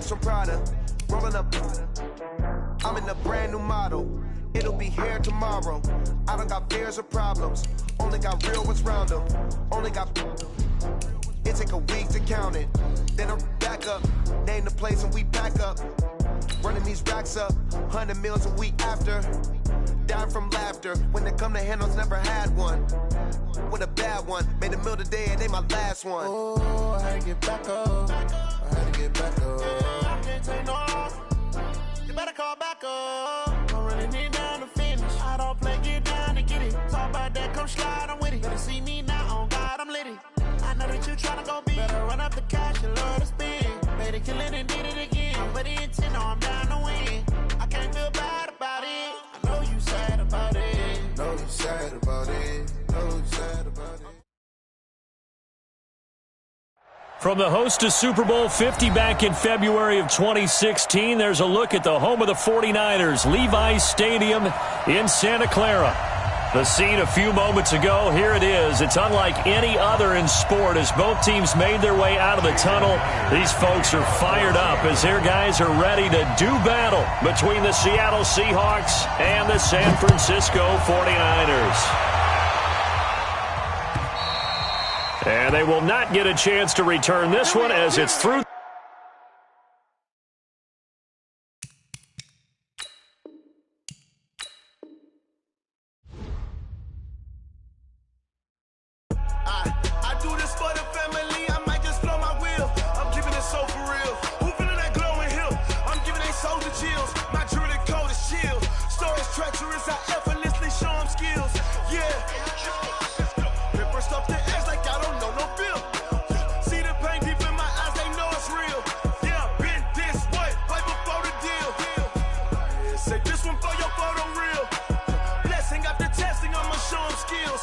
bags from Prada, rolling up. I'm in a brand new model. It'll be here tomorrow. I don't got fears or problems. Only got real ones round them. Only got. It take a week to count it. Then I'm back up. Name the place and we pack up. Running these racks up. 100 meals a week after. Dying from laughter. When it come to handles, never had one. With a bad one. Made a meal today and they my last one. Oh, I had to get back up. I had to get back up. I can't take no loss. You better call back up. I'm running it down to finish. I don't play, get down to get it. Talk about that, come slide, I'm with it. Better see me now, on God, I'm litty. I know that you tryna go big. Better run up the cash, you love to spend. Made it, kill it, and did it again. I put it in 10, no, I'm down to win. I can't feel bad about it. I know you sad about it. Know you sad about it. Know you sad about it. From the host to Super Bowl 50 back in February of 2016, there's a look at the home of the 49ers, Levi's Stadium in Santa Clara. The scene a few moments ago, here it is. It's unlike any other in sport as both teams made their way out of the tunnel. These folks are fired up as their guys are ready to do battle between the Seattle Seahawks and the San Francisco 49ers. And they will not get a chance to return this one as it's through. I do this for the family. I might just blow my wheel. I'm keeping it so for real. Who feeling that glowing hill? I'm giving they soldier chills. My jewelry cold as chill. Stories treacherous. I effortlessly show them skills. Yeah. Paper stuff to edge like I don't know no feel. See the pain deep in my eyes, they know it's real. Yeah, been this way, right before the deal. Say this one for your photo real. Blessing after testing, I'ma show them skills.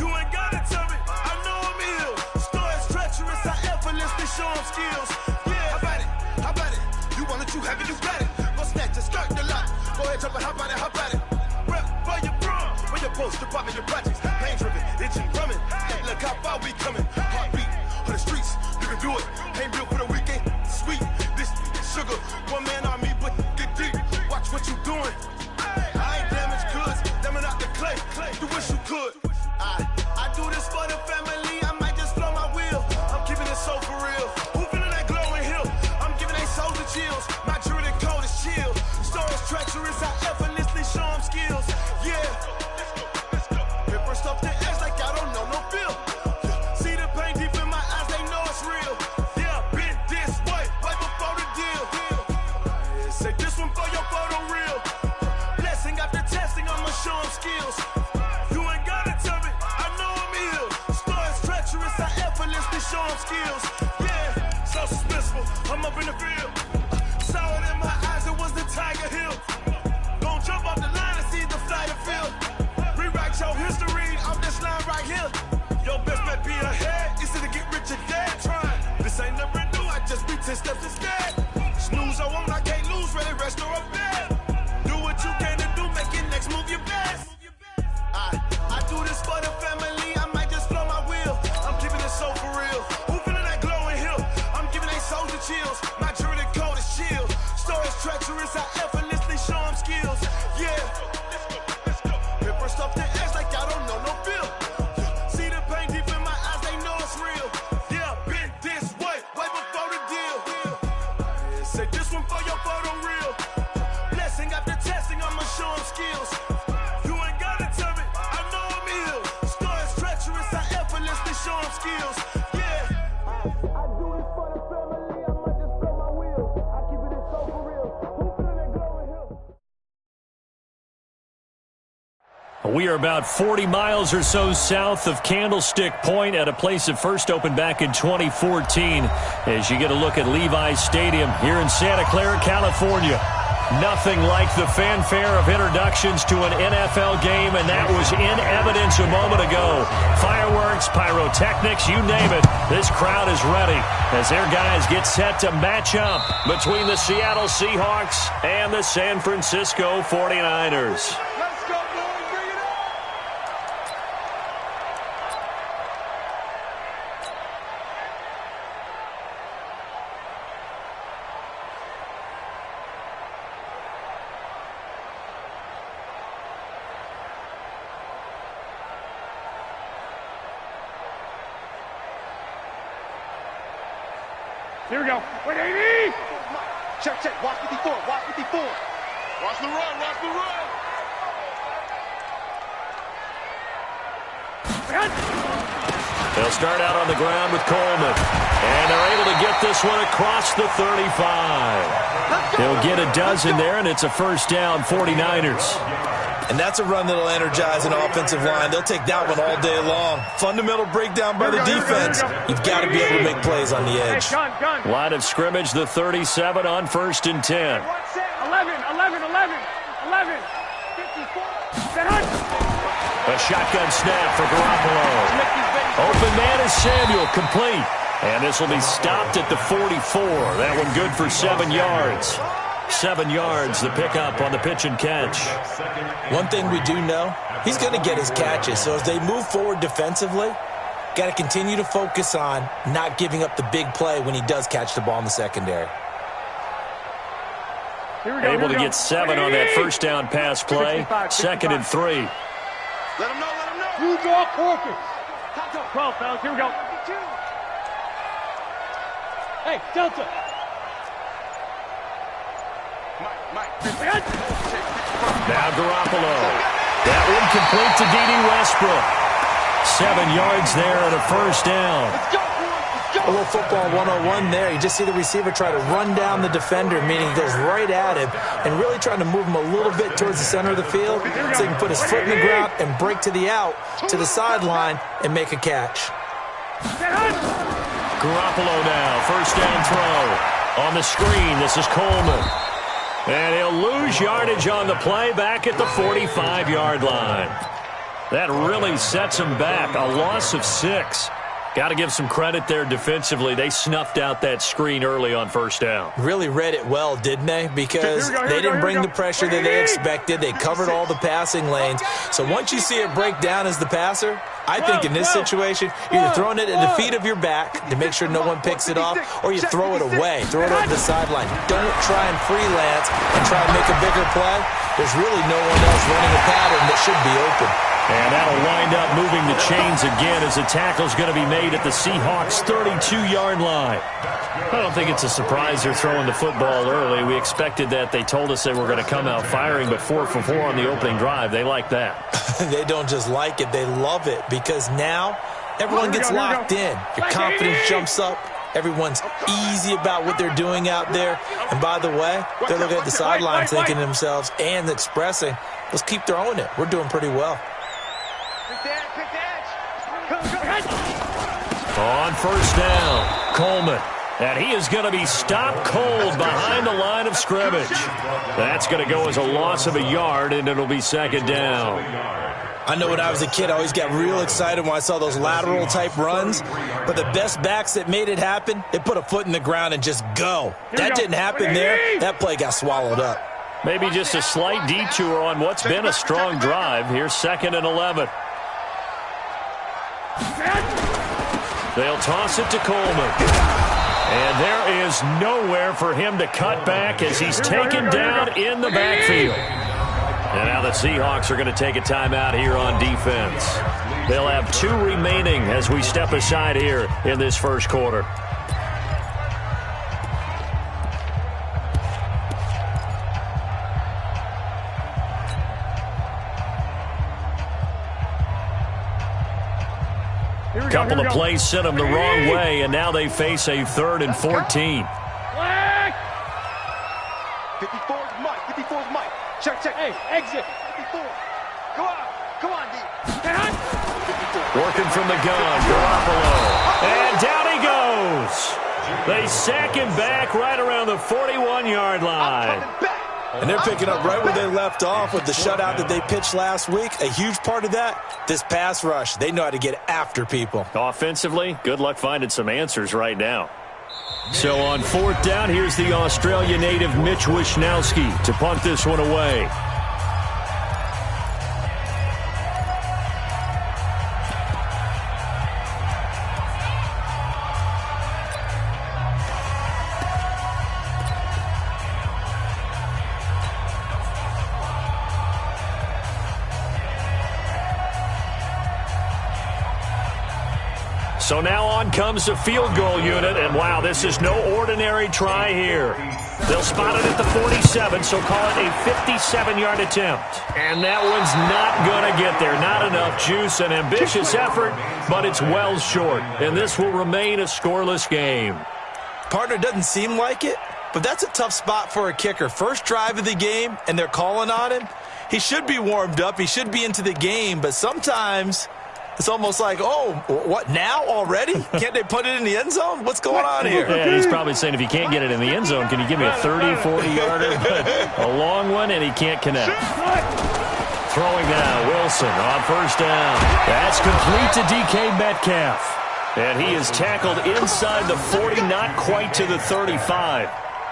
You ain't gotta tell me, I know I'm ill. Stories treacherous, I effortlessly show them skills. Yeah, how about it? How about it? You want it, you have it, you got it. Go snatch it, skirt the lot. Go ahead, jump it, how about it? How about it? Rep for your bro, for your post, your pop, and your projects. Pain driven, itching, drumming. Look how far we coming. Heartbeat for the streets, you can do it. Ain't built for the weekend. Sweet, this sugar. One man army, but get deep. Watch what you doing. I ain't damaged goods, damn it out the clay. You wish you could. I do this for the family. I might just blow my wheel. I'm keeping it so for real. Who feeling that glowing hill? I'm giving they soldier chills. My jewelry cold is chill. Stories treacherous, I effortlessly show them skills. Yeah. Paper stuff to edge like I don't know no feel. See the pain deep in my eyes, they know it's real. Yeah, been this way, right before the deal. Say this one for your photo real. Blessing after testing, I'ma show them skills. You ain't gotta tell me, I know I'm ill. Stories treacherous, I effortlessly show them skills. Yeah, so suspenseful, I'm up in the field. Saw it in my eyes, it was the Tiger Hill. Gon' jump off the line and see the flight of field. Rewrite your history off this line right here. Your best bet be ahead, easy to get rich or dead trying. This ain't never new, I just be 10 steps instead. Snooze I won't, I can't lose, ready, rest or a bed. Do what you can to do, make your next move your best. I do this for the family, I might just blow my wheel. I'm keeping it so for real. Who feeling that glowing hill? I'm giving they soldier chills. My jewelry cold is chill. Stories treacherous, I effortlessly show them skills. Yeah. Paper stuff to edge like I don't know no feel. See the pain deep in my eyes, they know it's real. Yeah, been this way, right before the deal. Say this one for your photo real. Blessing after testing, I'ma show them skills. You ain't gotta tell me, I know I'm ill. Stories treacherous, I effortlessly show them skills. Yeah. I do this for the family, I might just blow my wheel. I keep it so for real. Who feeling that glowing hill? We are about 40 miles or so south of Candlestick Point at a place that first opened back in 2014 as you get a look at Levi's Stadium here in Santa Clara, California. Nothing like the fanfare of introductions to an NFL game, and that was in evidence a moment ago. Fireworks, pyrotechnics, you name it. This crowd is ready as their guys get set to match up between the Seattle Seahawks and the San Francisco 49ers. Here we go. Wait, 80! Check, check. Watch 54. Watch 54. Watch the run. Watch the run. They'll start out on the ground with Coleman. And they're able to get this one across the 35. They'll get a dozen there, and it's a first down, 49ers. And that's a run that'll energize an offensive line. They'll take that one all day long. Fundamental breakdown by the defense. You've got to be able to make plays on the edge. Line of scrimmage, the 37 on 1st and 10. 11, 11, 11, 11, 54. A shotgun snap for Garoppolo. Open man is Samuel, complete. And this will be stopped at the 44. That one good for 7 yards. 7 yards, the pickup on the pitch and catch. One thing we do know, he's going to get his catches. So as they move forward defensively, got to continue to focus on not giving up the big play when he does catch the ball in the secondary. Able to get 7 on that first down pass play. 2nd and 3. Let him know, let him know. You go focus. 12, fellas, here we go. Hey, Delta. Now Garoppolo. That one complete to D.D. Westbrook. 7 yards there and a first down. A little football 101 there. You just see the receiver try to run down the defender, meaning he goes right at him and really trying to move him a little bit towards the center of the field so he can put his foot in the ground and break to the out, to the sideline, and make a catch. Garoppolo now, first down throw. On the screen, this is Coleman. And he'll lose yardage on the play back at the 45-yard line. That really sets him back. A loss of 6. Got to give some credit there defensively. They snuffed out that screen early on first down. Really read it well, didn't they? Because they didn't bring the pressure that they expected. They covered all the passing lanes. So once you see it break down as the passer, I think in this situation, you're either throwing it at the feet of your back to make sure no one picks it off, or you throw it away, throw it over the sideline. Don't try and freelance and try and make a bigger play. There's really no one else running a pattern that should be open. And that'll wind up moving the chains again as the tackle's going to be made at the Seahawks' 32-yard line. I don't think it's a surprise they're throwing the football early. We expected that. They told us they were going to come out firing, but 4 for 4 on the opening drive. They like that. They don't just like it. They love it because now everyone gets locked in. Your confidence jumps up. Everyone's easy about what they're doing out there. And by the way, they're looking at the sideline thinking to themselves and expressing, let's keep throwing it. We're doing pretty well. On first down, Coleman. And he is going to be stopped cold behind the line of scrimmage. That's going to go as a loss of a yard, and it'll be 2nd down. I know when I was a kid, I always got real excited when I saw those lateral-type runs. But the best backs that made it happen, they put a foot in the ground and just go. That didn't happen there. That play got swallowed up. Maybe just a slight detour on what's been a strong drive. Here's 2nd and 11. They'll toss it to Coleman. And there is nowhere for him to cut back as he's taken down in the backfield. And now the Seahawks are going to take a timeout here on defense. They'll have 2 remaining as we step aside here in this first quarter. Couple of plays sent them the wrong way, and now they face a 3rd and 14. 54 is Mike. 54 is Mike. Check, check. Hey, exit. 54. Come on, D. Working from the gun, Garoppolo. And down he goes. They sack him back right around the 41-yard line. And they're picking up right where they left off with the shutout that they pitched last week. A huge part of that, this pass rush. They know how to get after people. Offensively, good luck finding some answers right now. So on 4th down, here's the Australia native Mitch Wishnowski to punt this one away. So now on comes the field goal unit, and wow, this is no ordinary try here. They'll spot it at the 47, so call it a 57-yard attempt. And that one's not going to get there. Not enough juice, an ambitious effort, but it's well short. And this will remain a scoreless game. Partner, doesn't seem like it, but that's a tough spot for a kicker. First drive of the game, and they're calling on him. He should be warmed up. He should be into the game, but sometimes it's almost like, oh, what, now already? Can't they put it in the end zone? What's going on here? Yeah, he's probably saying, if you can't get it in the end zone, can you give me a 30, 40-yarder? But a long one, and he can't connect. Throwing now, Wilson on first down. That's complete to DK Metcalf. And he is tackled inside the 40, not quite to the 35.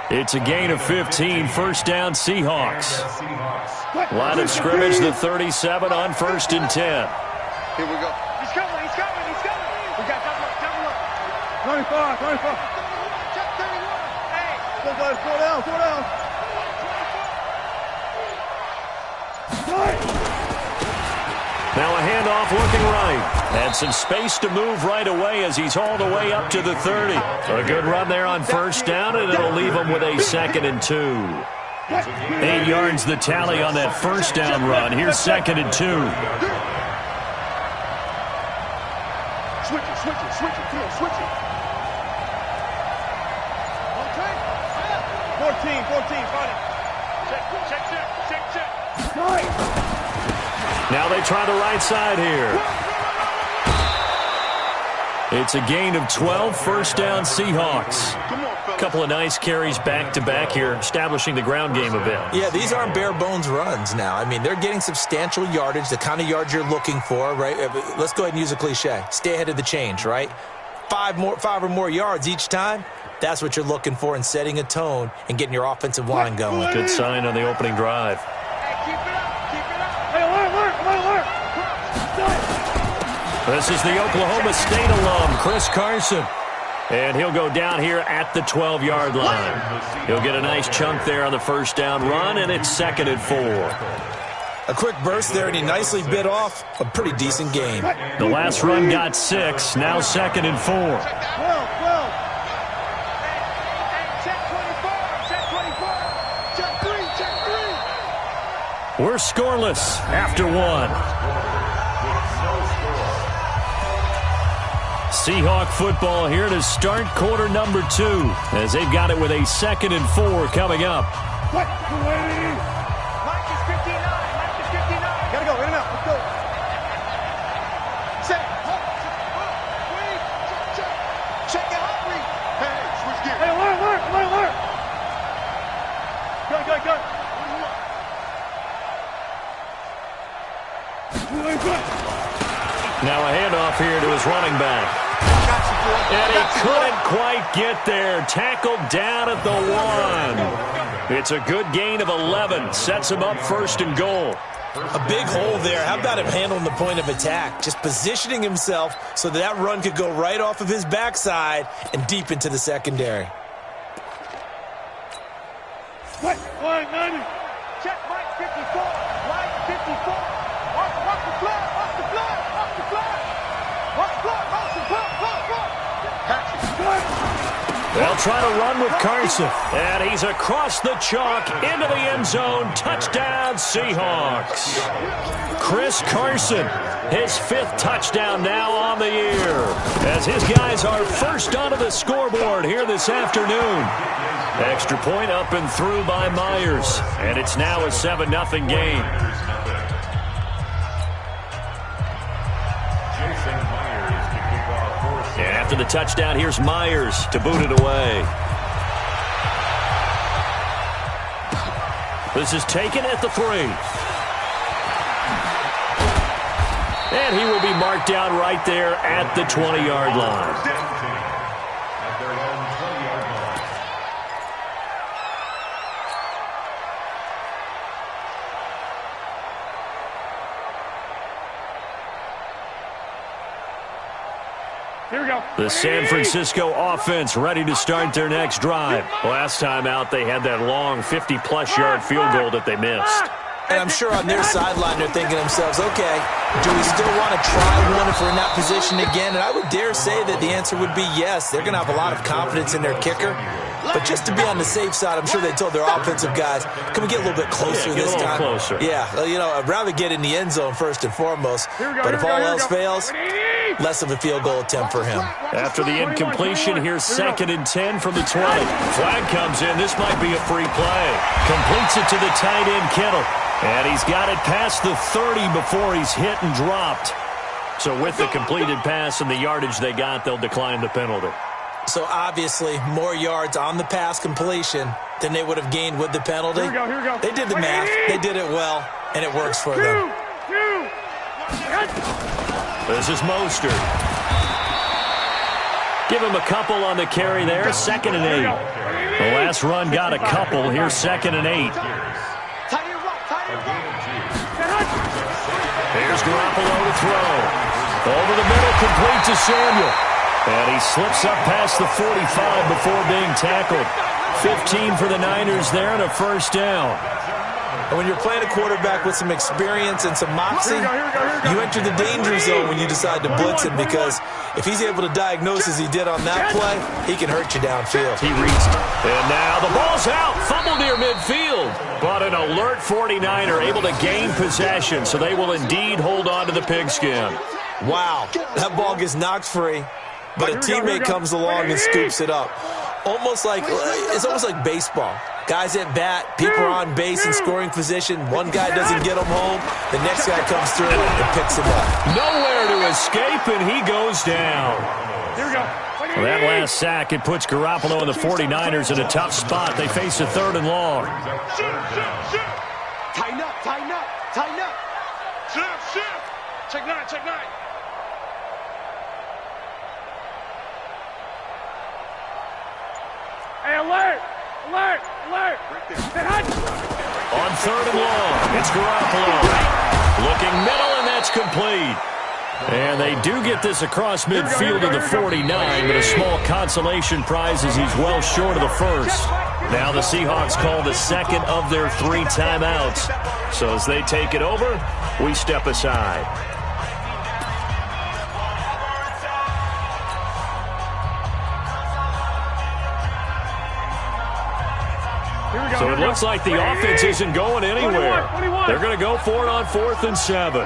It's a gain of 15, first down Seahawks. Line of scrimmage, the 37 on first and 10. Here we go. He's coming. We got double up. 25. Check 31. Hey. Go down. Now a handoff looking right. And some space to move right away as he's hauled away up to the 30. A good run there on first down, and it'll leave him with a 2nd and 2. 8 yards the tally on that first down run. Here's 2nd and 2. Switch it. Okay. 14, find it. Check. Now they try the right side here. It's a gain of 12, first down Seahawks. A couple of nice carries back-to-back here, establishing the ground game a bit. Yeah, these aren't bare-bones runs now. I mean, they're getting substantial yardage, the kind of yards you're looking for, right? Let's go ahead and use a cliche. Stay ahead of the change, right? 5 or more yards each time. That's what you're looking for in setting a tone and getting your offensive line going. Good sign on the opening drive. This is the Oklahoma State alum, Chris Carson. And he'll go down here at the 12-yard line. He'll get a nice chunk there on the first down run, and it's 2nd and 4. A quick burst there, and he nicely bit off a pretty decent game. The last run got 6, now 2nd and 4. We're scoreless after 1. Seahawk football here to start quarter number 2 as they've got it with a 2nd and 4 coming up. Mike is 59. Gotta go, in and out. Let's go. Set. Wait. Check it out. Hey, switch gears. Hey, alert. Go. Now a handoff here to his running back. And he couldn't quite get there. Tackled down at the 1. It's a good gain of 11. Sets him up 1st and goal. A big hole there. How about him handling the point of attack? Just positioning himself so that run could go right off of his backside and deep into the secondary. Line 90. Check Mike 54. Line 54. Off the flag. They'll try to run with Carson. And he's across the chalk into the end zone. Touchdown, Seahawks. Chris Carson, his 5th touchdown now on the year, as his guys are first onto the scoreboard here this afternoon. Extra point up and through by Myers. And it's now a 7-0 game. And after the touchdown, here's Myers to boot it away. This is taken at the 3. And he will be marked down right there at the 20-yard line. Here we go. The San Francisco offense ready to start their next drive. Last time out, they had that long 50-plus yard field goal that they missed. And I'm sure on their sideline they're thinking to themselves, okay, do we still want to try one if we're in that position again? And I would dare say that the answer would be yes. They're going to have a lot of confidence in their kicker. But just to be on the safe side, I'm sure they told their offensive guys, can we get a little bit closer this time? Closer. Yeah, you know, I'd rather get in the end zone first and foremost. But if all else fails, less of a field goal attempt for him. After the incompletion, here's 2nd and 10 from the 20. Flag comes in. This might be a free play. Completes it to the tight end, Kittle. And he's got it past the 30 before he's hit and dropped. So with the completed pass and the yardage they got, they'll decline the penalty. So obviously more yards on the pass completion than they would have gained with the penalty. Here we go. They did the math. They did it well, and it works for them. This is Mostert. Give him a couple on the carry there. 2nd and 8. The last run got a couple. Here's 2nd and 8. Here's Garoppolo to throw. Over the middle, complete to Samuel. And he slips up past the 45 before being tackled. 15 for the Niners there and a first down. And when you're playing a quarterback with some experience and some moxie, you enter the danger zone when you decide to blitz him, because if he's able to diagnose as he did on that play, he can hurt you downfield. He reached. And now the ball's out. Fumble near midfield. But an alert 49er able to gain possession, so they will indeed hold on to the pigskin. Wow, that ball gets knocked free, but a teammate comes along and scoops it up. It's almost like baseball. Guys at bat, people are on base in scoring position. One guy doesn't get him home. The next guy comes through and picks him up. Nowhere to escape, and he goes down. Here we go. Well, that last sack, it puts Garoppolo and the 49ers in a tough spot. They face a 3rd and long. Tighten up. Shift. Check nine. Hey, alert! On 3rd and long, it's Garoppolo. Looking middle, and that's complete. And they do get this across midfield to the 49, but a small consolation prize as he's well short of the first. Now the Seahawks call the 2nd of their 3 timeouts. So as they take it over, we step aside. So it looks like the offense isn't going anywhere. They're going to go for it on 4th and 7.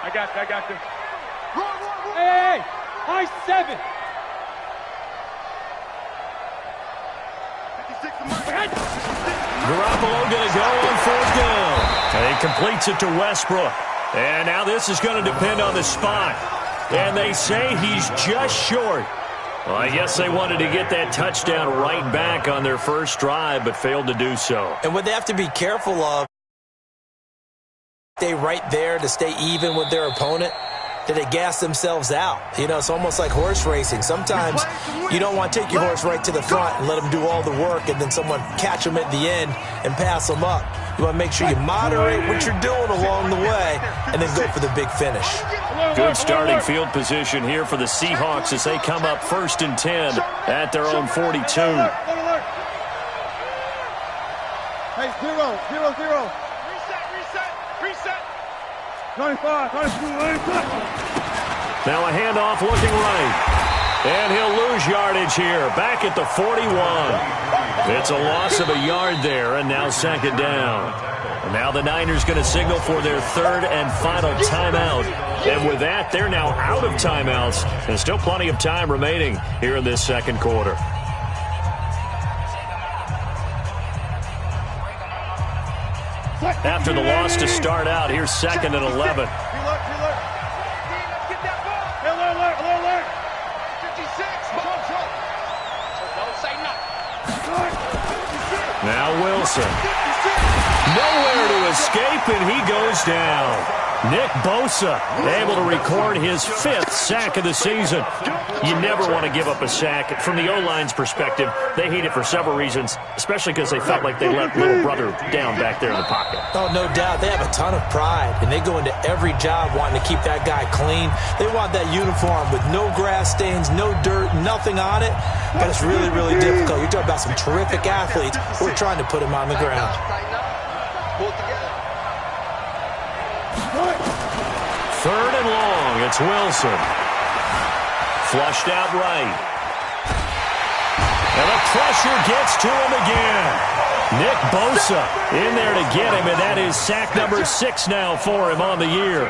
I got this. Hey, high 7. Garoppolo going to go on 4th down. And he completes it to Westbrook. And now this is going to depend on the spot. And they say he's just short. Well, I guess they wanted to get that touchdown right back on their first drive, but failed to do so. And what they have to be careful of, stay right there to stay even with their opponent, that they gas themselves out. You know, it's almost like horse racing. Sometimes you don't want to take your horse right to the front and let them do all the work and then someone catch them at the end and pass them up. You want to make sure you moderate what you're doing along the way and then go for the big finish. Good starting field position here for the Seahawks as they come up 1st and 10 at their own 42. Hey, 0. Reset. 95. Now a handoff looking right. And he'll lose yardage here. Back at the 41. It's a loss of a yard there, and now 2nd down. And now the Niners going to signal for their 3rd and final timeout. And with that, they're now out of timeouts. And still plenty of time remaining here in this 2nd quarter. After the loss to start out, here's 2nd and 11. Now Wilson. Nowhere to escape, and he goes down. Nick Bosa able to record his 5th sack of the season. You never want to give up a sack. From the O-line's perspective, they hate it for several reasons, especially because they felt like they let little brother down back there in the pocket. Oh, no doubt. They have a ton of pride, and they go into every job wanting to keep that guy clean. They want that uniform with no grass stains, no dirt, nothing on it. But it's really, really difficult. You're talking about some terrific athletes who are trying to put him on the ground. Third and long. It's Wilson. Flushed out right. And the pressure gets to him again. Nick Bosa in there to get him, and that is sack number 6 now for him on the year.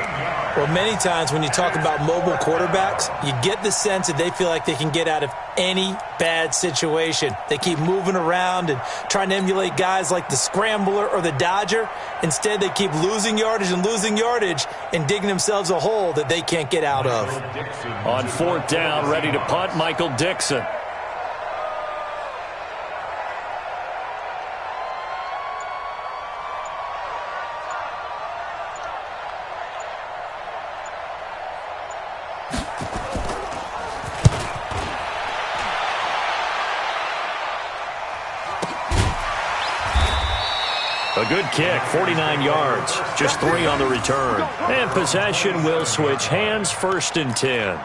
Well, many times when you talk about mobile quarterbacks, you get the sense that they feel like they can get out of any bad situation. They keep moving around and trying to emulate guys like the Scrambler or the Dodger. Instead, they keep losing yardage and digging themselves a hole that they can't get out of. On 4th down, ready to punt, Michael Dixon. A good kick, 49 yards, just 3 on the return. And possession will switch hands, 1st and 10.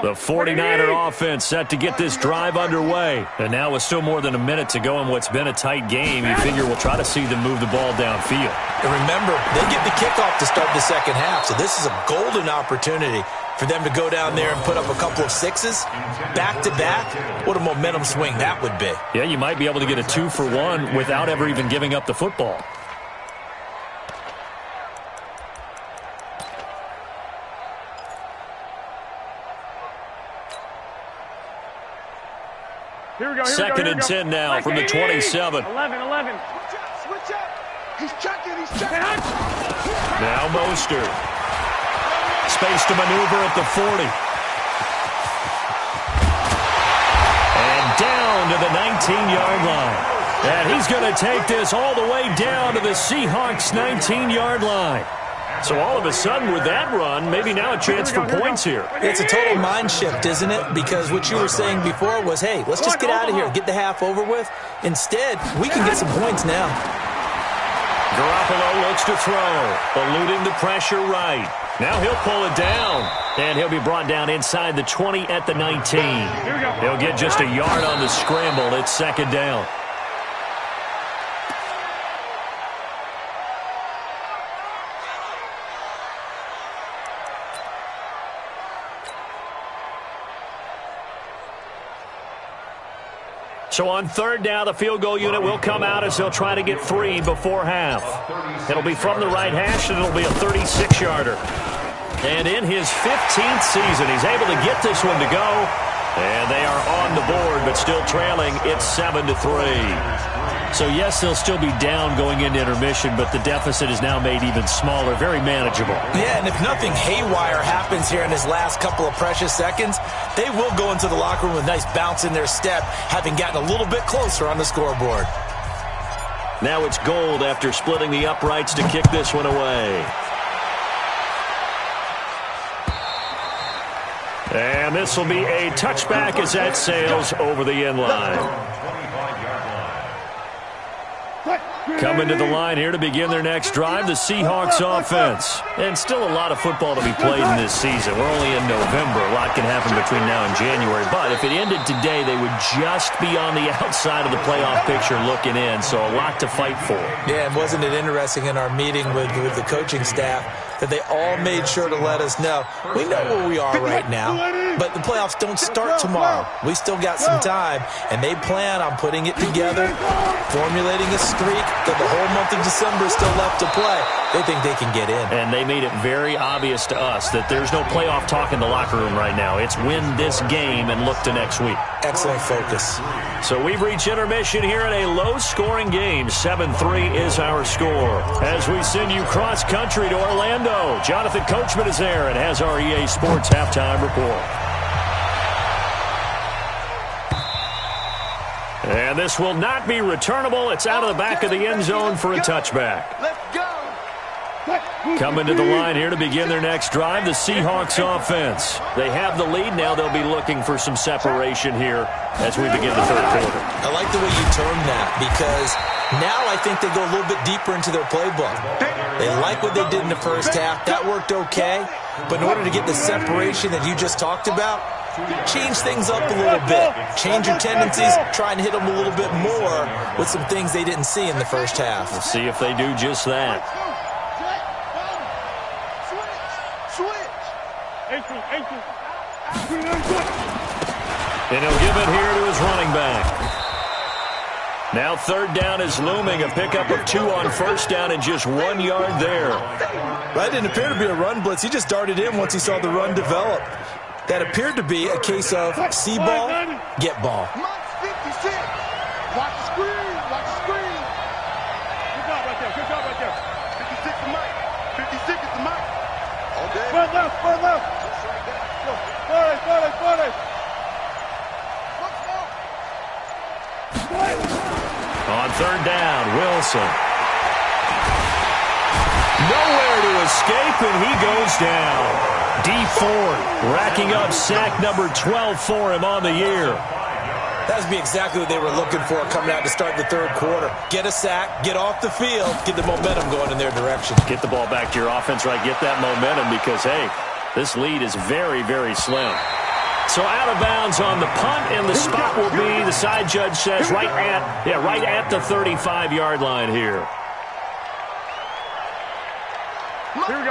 The 49er offense set to get this drive underway. And now with still more than a minute to go in what's been a tight game, you figure we'll try to see them move the ball downfield. And remember, they get the kickoff to start the second half, so this is a golden opportunity for them to go down there and put up a couple of 6s back-to-back. What a momentum swing that would be. Yeah, you might be able to get a 2-for-1 without ever even giving up the football. Here we go. Second and 10 now from the 27. 11. Switch up. He's checking. Now Mostert. Space to maneuver at the 40. And down to the 19-yard line. And he's going to take this all the way down to the Seahawks' 19-yard line. So all of a sudden with that run, maybe now a chance for points here. It's a total mind shift, isn't it? Because what you were saying before was, hey, let's just get out of here, get the half over with. Instead, we can get some points now. Garoppolo looks to throw, eluding the pressure right. Now he'll pull it down, and he'll be brought down inside the 20 at the 19. He'll get just a yard on the scramble. It's 2nd down. So on 3rd down, the field goal unit will come out as they'll try to get 3 before half. It'll be from the right hash, and it'll be a 36-yarder. And in his 15th season, he's able to get this one to go. And they are on the board, but still trailing. It's 7-3. So, yes, they'll still be down going into intermission, but the deficit is now made even smaller, very manageable. Yeah, and if nothing haywire happens here in his last couple of precious seconds, they will go into the locker room with a nice bounce in their step, having gotten a little bit closer on the scoreboard. Now it's Gold after splitting the uprights to kick this one away. And this will be a touchback as that sails over the end line. Coming to the line here to begin their next drive, the Seahawks offense. And still a lot of football to be played in this season. We're only in November. A lot can happen between now and January. But if it ended today, they would just be on the outside of the playoff picture looking in. So a lot to fight for. Yeah, and wasn't it interesting in our meeting with the coaching staff that they all made sure to let us know, we know where we are right now, but the playoffs don't start tomorrow. We still got some time, and they plan on putting it together, formulating a streak that the whole month of December is still left to play. They think they can get in. And they made it very obvious to us that there's no playoff talk in the locker room right now. It's win this game and look to next week. Excellent focus. So we've reached intermission here in a low-scoring game. 7-3 is our score. As we send you cross-country to Orlando, Jonathan Coachman is there and has our EA Sports halftime report. And this will not be returnable. It's out of the back of the end zone for a touchback. Let's go. Coming to the line here to begin their next drive, the Seahawks offense. They have the lead. Now they'll be looking for some separation here as we begin the third quarter. I like the way you termed that because now I think they go a little bit deeper into their playbook. They like what they did in the first half. That worked okay. But in order to get the separation that you just talked about, change things up a little bit. Change your tendencies. Try and hit them a little bit more with some things they didn't see in the first half. We'll see if they do just that. And he'll give it here to his running back. Now third down is looming. A pickup of 2 on first down and just 1 yard there. That didn't appear to be a run blitz. He just darted in once he saw the run develop. That appeared to be a case of see ball, get ball. 56. Watch the screen. Watch the screen. Good job right there. Good job right there. 56 is Mike. 56 is the Mike. Okay. Front left. Front left. Just like that. 40. On third down, Wilson. Nowhere to escape, and he goes down. Dee Ford racking up sack number 12 for him on the year. That would be exactly what they were looking for coming out to start the third quarter. Get a sack, get off the field, get the momentum going in their direction. Get the ball back to your offense, right? Get that momentum because, hey, this lead is very, very slim. So out of bounds on the punt, and the spot will be, the side judge says, right at the 35-yard line here.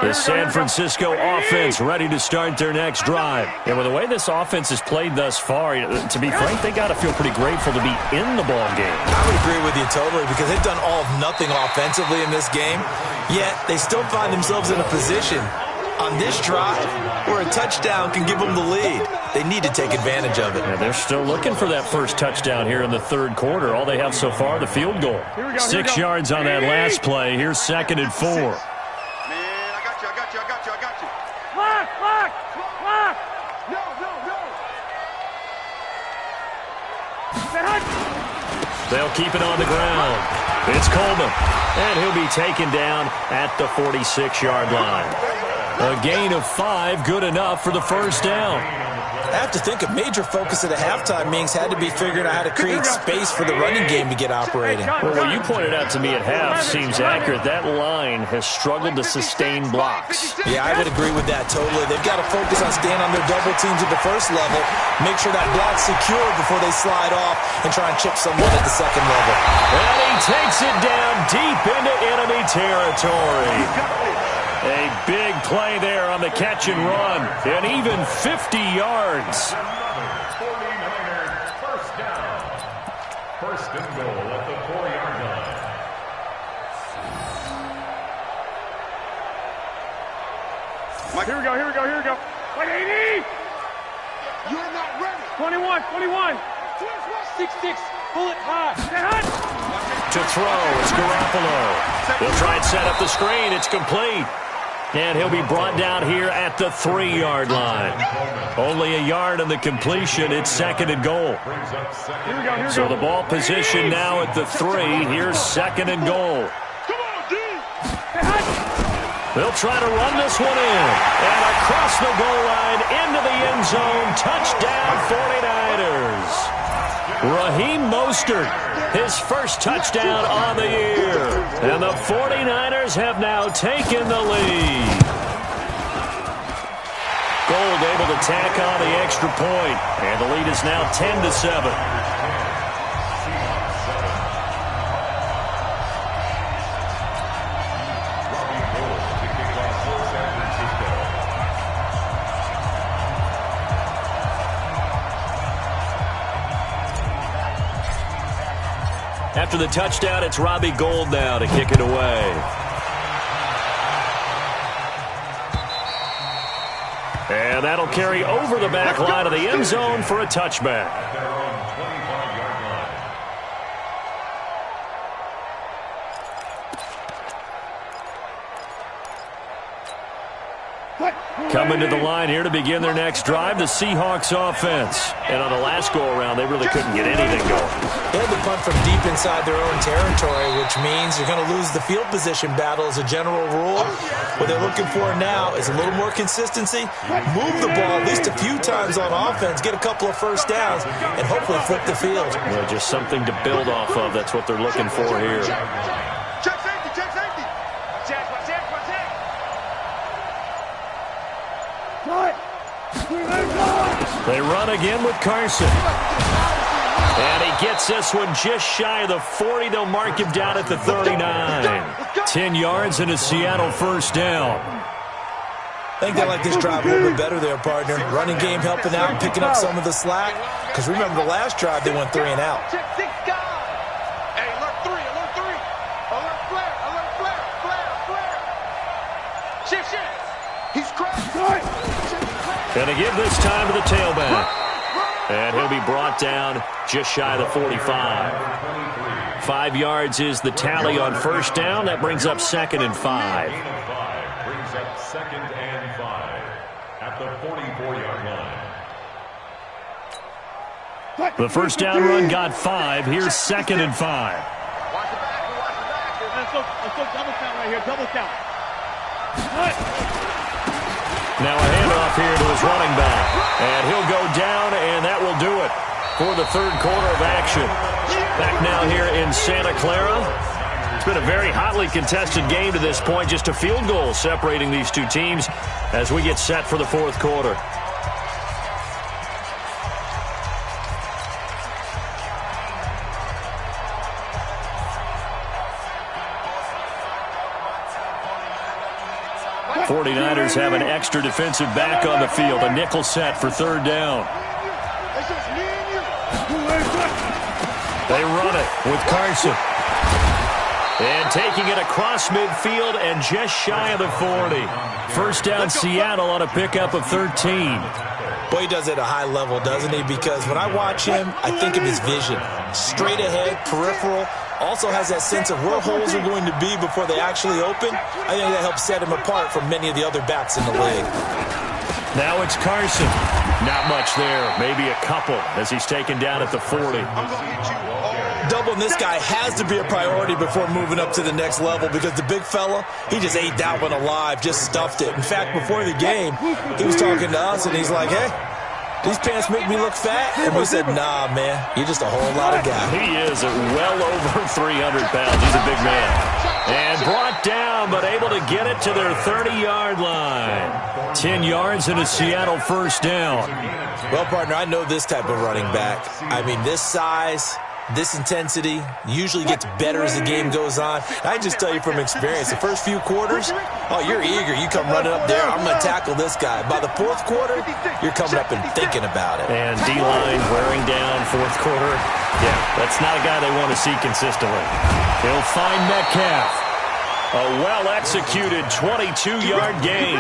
The San Francisco offense ready to start their next drive. And with the way this offense has played thus far, to be frank, they got to feel pretty grateful to be in the ball game. I would agree with you totally because they've done all of nothing offensively in this game, yet they still find themselves in a position on this drive where a touchdown can give them the lead. They need to take advantage of it. Yeah, they're still looking for that first touchdown here in the third quarter. All they have so far, the field goal. 6 yards on that last play. Here's 2nd and 4. Man, I got you. Lock. No. They'll keep it on the ground. It's Coleman, and he'll be taken down at the 46-yard line. A gain of 5, good enough for the first down. I have to think a major focus at the halftime meetings had to be figuring out how to create space for the running game to get operating. Well, what you pointed out to me at half seems accurate. That line has struggled to sustain blocks. Yeah, I would agree with that totally. They've got to focus on staying on their double teams at the first level, make sure that block's secure before they slide off and try and chip someone at the second level. And he takes it down deep into enemy territory. A big play there on the catch and run, and even 50 yards. 49ers first down. First and goal at the 4-yard line. Mike, here we go. Like 80. You're not ready. 21. 6-6. Pull it high. To throw, it's Garoppolo. He'll try and set up the screen. It's complete. And he'll be brought down here at the 3-yard line. Only a yard on the completion. It's 2nd and goal. So the ball position now at the 3. Here's 2nd and goal. They'll try to run this one in. And across the goal line into the end zone. Touchdown 49ers. Raheem Mostert, his first touchdown on the year. And the 49ers have now taken the lead. Gold able to tack on the extra point. And the lead is now 10-7. After the touchdown, it's Robbie Gould now to kick it away. And that'll carry over the back line of the end zone for a touchback. Their own 25-yard line. Coming to the line here to begin their next drive, the Seahawks offense. And on the last go-around, they really couldn't get anything going. They had to punt from deep inside their own territory, which means you're going to lose the field position battle as a general rule. What they're looking for now is a little more consistency, move the ball at least a few times on offense, get a couple of first downs, and hopefully flip the field. Well, just something to build off of. That's what they're looking for here. Check safety, check safety. Check. They run again with Carson. And he gets this one just shy of the 40. They'll mark him down at the 39. 10 yards and a Seattle first down. I think they like this drive a little bit better there, partner. Running game helping out, picking up some of the slack. Because remember the last drive, they went 3 and out. Check 6 guys. Hey, alert 3. Alert flare. Shift. He's cracked. And they give this time to the tailback. And he'll be brought down just shy of the 45. 5 yards is the tally on first down. That brings up 2nd and 5. Brings up 2nd and 5 at the 44-yard line. The first down run got 5. Here's 2nd and 5. Watch the back. Let's go double count right here. Double count. Now a handoff here to his running back. And he'll go down, and that will do it for the third quarter of action. Back now here in Santa Clara. It's been a very hotly contested game to this point. Just a field goal separating these two teams as we get set for the fourth quarter. '49ers have an extra defensive back on the field. A nickel set for third down. They run it with Carson. And taking it across midfield and just shy of the 40. First down Seattle on a pickup of 13. Boy, he does it at a high level, doesn't he? Because when I watch him, I think of his vision. Straight ahead, peripheral. Also has that sense of where holes are going to be before they actually open. I think that helps set him apart from many of the other backs in the league. Now it's Carson. Not much there. Maybe a couple as he's taken down at the 40. Doubling this guy has to be a priority before moving up to the next level because the big fella, he just ate that one alive, just stuffed it. In fact, before the game, he was talking to us, and he's like, hey, these pants make me look fat? And we said, nah, man, you're just a whole lot of guy. He is at well over 300 pounds. He's a big man. And brought down, but able to get it to their 30-yard line. 10 yards and a Seattle first down. Well, partner, I know this type of running back. I mean, this size, this intensity usually gets better as the game goes on. I just tell you from experience, the first few quarters, oh, you're eager. You come running up there, I'm going to tackle this guy. By the fourth quarter, you're coming up and thinking about it. And D-line wearing down fourth quarter. Yeah, that's not a guy they want to see consistently. He'll find Metcalf. A well-executed 22-yard gain.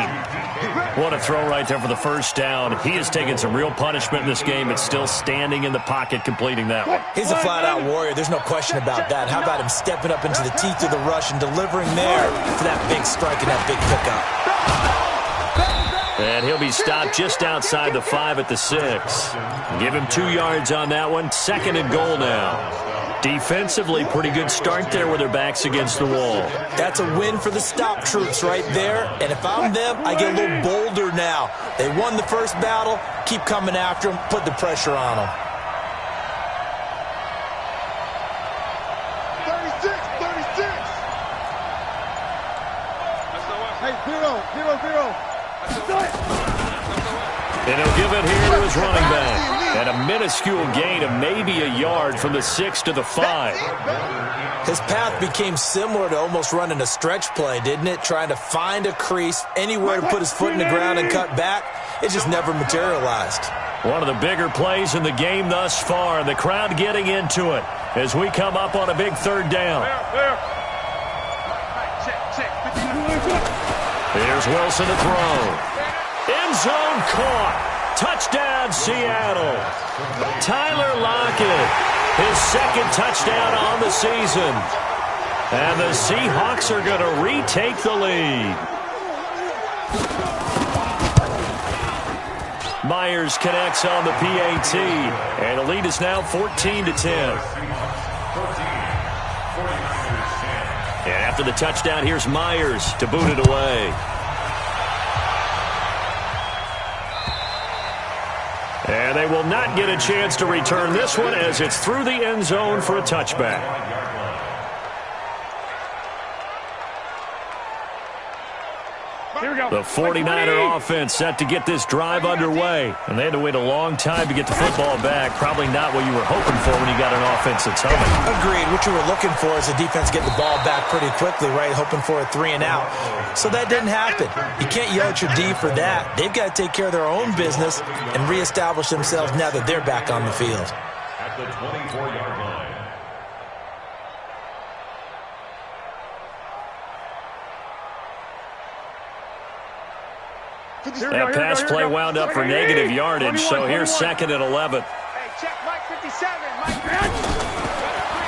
What a throw right there for the first down. He has taken some real punishment in this game. It's still standing in the pocket, completing that one. He's a flat-out warrior. There's no question about that. How about him stepping up into the teeth of the rush and delivering there for that big strike and that big pickup. And he'll be stopped just outside the 5 at the 6. Give him 2 yards on that one. 2nd and goal now. Defensively, pretty good start there with their backs against the wall. That's a win for the stop troops right there. And if I'm them, I get a little bolder now. They won the first battle. Keep coming after them. Put the pressure on them. 36. Hey, 0. And he'll give it here to his running back. And a minuscule gain of maybe a yard from the 6 to the 5. His path became similar to almost running a stretch play, didn't it? Trying to find a crease, anywhere to put his foot in the ground and cut back. It just never materialized. One of the bigger plays in the game thus far. The crowd getting into it as we come up on a big third down. Check. Here's Wilson to throw. End zone caught. Touchdown, Seattle. Tyler Lockett, his second touchdown on the season. And the Seahawks are going to retake the lead. Myers connects on the PAT, and the lead is now 14-10. And after the touchdown, here's Myers to boot it away. And they will not get a chance to return this one as it's through the end zone for a touchback. The 49er offense set to get this drive underway. And they had to wait a long time to get the football back. Probably not what you were hoping for when you got an offense that's humming. Agreed. What you were looking for is the defense getting the ball back pretty quickly, right? Hoping for a 3 and out. So that didn't happen. You can't yell at your D for that. They've got to take care of their own business and reestablish themselves now that they're back on the field. At the 24-yard line. That pass play wound up for negative yardage, so here's 2nd and 11. Hey, check Mike 57. Mike.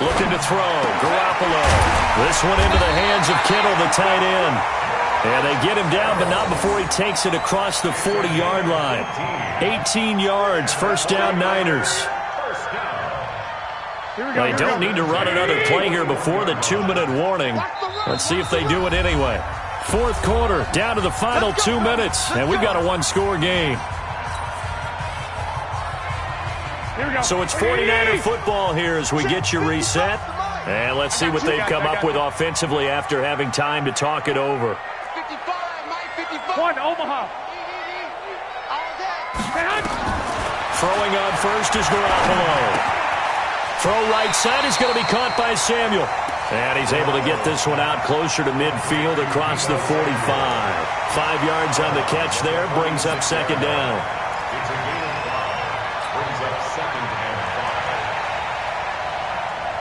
Looking to throw. Garoppolo. This one into the hands of Kittle, the tight end. And they get him down, but not before he takes it across the 40-yard line. 18 yards, first down Niners. They don't need to run another play here before the 2-minute warning. Let's see if they do it anyway. Fourth quarter, down to the final 2 minutes, and we've got a one-score game. So it's 49er football here as we get you reset. And let's see what they've come up with offensively after having time to talk it over. 55, Mike 55. One, Omaha. Throwing on first is Garoppolo. Throw right side is going to be caught by Samuel. And he's able to get this one out closer to midfield across the 45. 5 yards on the catch there, brings up 2nd down. It's a gain of 5. Brings up 2nd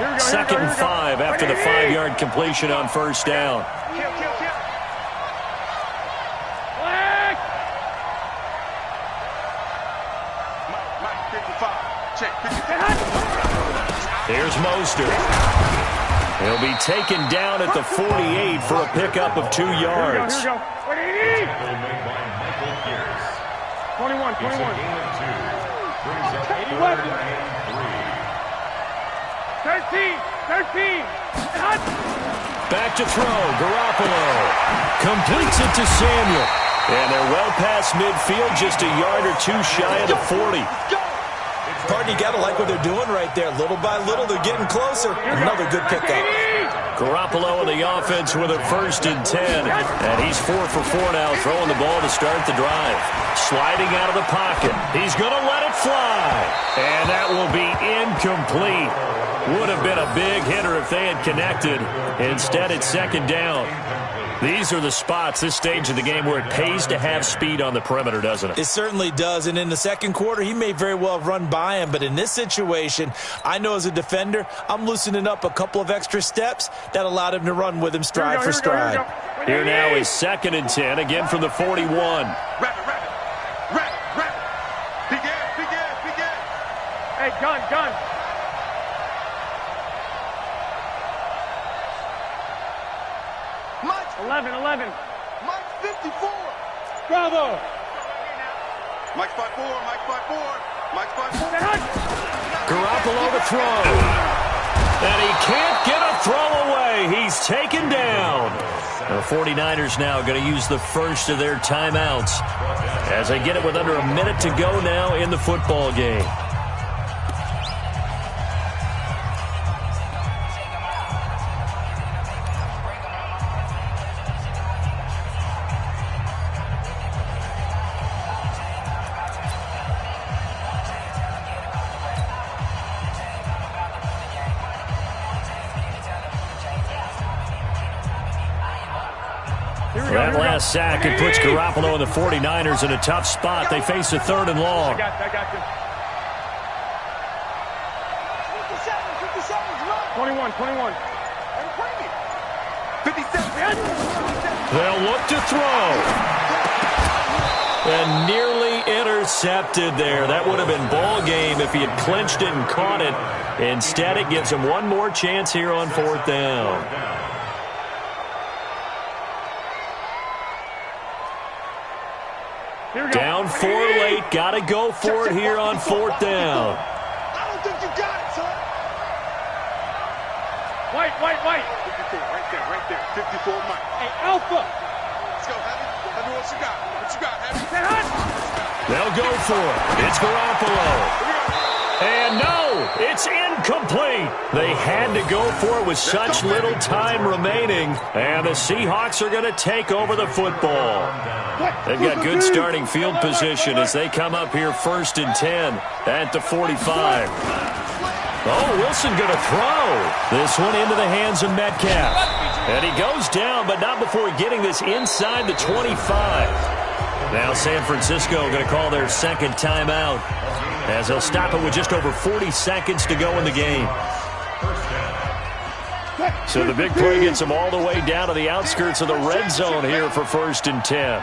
and 5. 2nd and 5 after the 5-yard completion on first down. Kill. Mike 55. Check 55. Here's Mostert. He'll be taken down at the 48 for a pickup of 2 yards. Here we go. Tackle made by Michael Pierce. 21. It's a gain of 2. Brings up 3rd and 3. 13. Back to throw. Garoppolo completes it to Samuel. And they're well past midfield, just a yard or 2 shy of the 40. Partner, you got to like what they're doing right there. Little by little, they're getting closer. Another good pickup. Garoppolo in the offense with a 1st and 10. And he's 4 for 4 now, throwing the ball to start the drive. Sliding out of the pocket. He's going to let it fly. And that will be incomplete. Would have been a big hitter if they had connected. Instead, it's 2nd down. These are the spots, this stage of the game, where it pays to have speed on the perimeter, doesn't it? It certainly does, and in the second quarter, he may very well have run by him, but in this situation, I know as a defender, I'm loosening up a couple of extra steps that allowed him to run with him stride for stride. Here now is 2nd and 10, again from the 41. Rapid. Big gas. Hey, gun. Mike 11. Mike 54. Bravo. Mike 54. Garoppolo to throw. And he can't get a throw away. He's taken down. The 49ers now going to use the first of their timeouts as they get it with under a minute to go now in the football game. That last sack, it puts Garoppolo and the 49ers in a tough spot. They face a 3rd and long. I got you. 57. 21. 57. They'll look to throw. And nearly intercepted there. That would have been ball game if he had clinched it and caught it. Instead, it gives him one more chance here on 4th down. Down 4 late. Got to go for it here on 4th down. I don't think you got it, son. White. 54, right there. 54, Mike. Hey, Alpha. Let's go, Heavy. Heavy, what you got? They'll go for it. It's Garoppolo. And no, it's incomplete. They had to go for it with such little time remaining. And the Seahawks are going to take over the football. They've got good starting field position as they come up here 1st and 10 at the 45. Oh, Wilson going to throw. This one into the hands of Metcalf. And he goes down, but not before getting this inside the 25. Now San Francisco going to call their second timeout as they'll stop it with just over 40 seconds to go in the game. So the big play gets them all the way down to the outskirts of the red zone here for 1st and 10.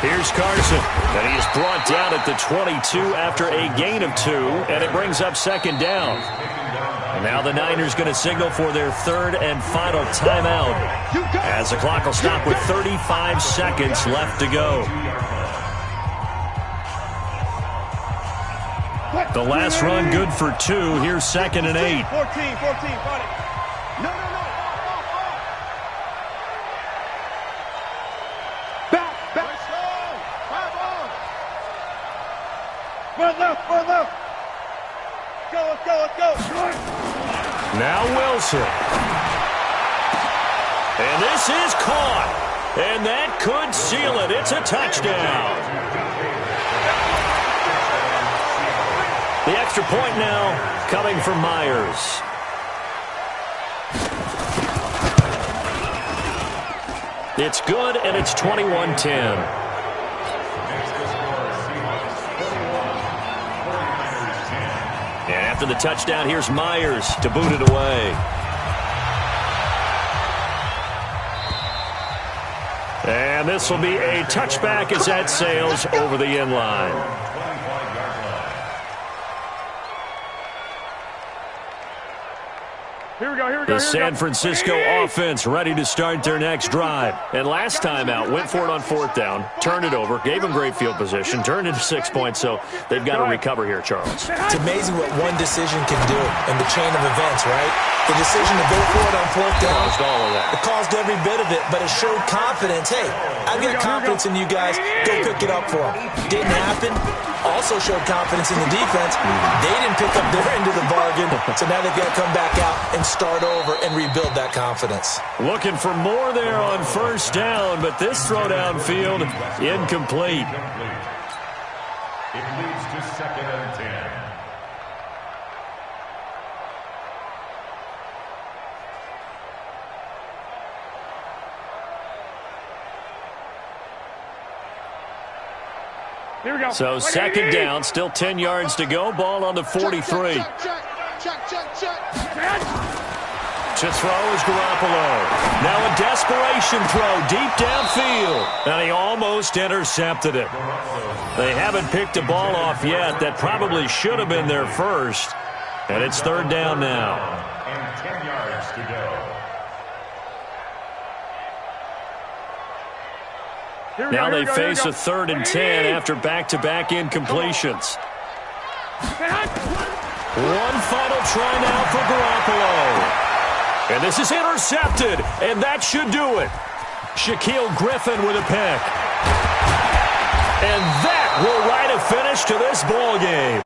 Here's Carson, and he is brought down at the 22 after a gain of 2, and it brings up 2nd down. And now the Niners going to signal for their 3rd and final timeout as the clock will stop with 35 seconds left to go. The last run good for 2. Here's 2nd and 8. 14, buddy. No. Back. Run left. Let's go. Now Wilson. And this is caught. And that could seal it. It's a touchdown. The extra point now coming from Myers. It's good, and it's 21-10. And after the touchdown, here's Myers to boot it away. And this will be a touchback as that sails over the end line. Here we go. The San Francisco offense ready to start their next drive. And last time out, went for it on 4th down, turned it over, gave them great field position, turned into 6 points, so they've got to recover here, Charles. It's amazing what one decision can do in the chain of events, right? The decision to go for it on 4th down. Caused all of that. It caused every bit of it, but it showed confidence. Hey, I've got confidence in you guys. Go pick it up for them. Didn't happen. Also showed confidence in the defense. They didn't pick up their end of the bargain, so now they've got to come back out and start over and rebuild that confidence. Looking for more there on 1st down, but this throw downfield incomplete. It leads to 2nd and 10. Here we go. So 2nd down, still 10 yards to go. Ball on the 43. Check. To throw is Garoppolo. Now a desperation throw deep downfield. And he almost intercepted it. They haven't picked a ball off yet. That probably should have been their first. And it's 3rd down now. And 10 yards to go. Now they face a 3rd and 10 after back-to-back incompletions. One final try now for Garoppolo. And this is intercepted, and that should do it. Shaquille Griffin with a pick. And that will write a finish to this ball game.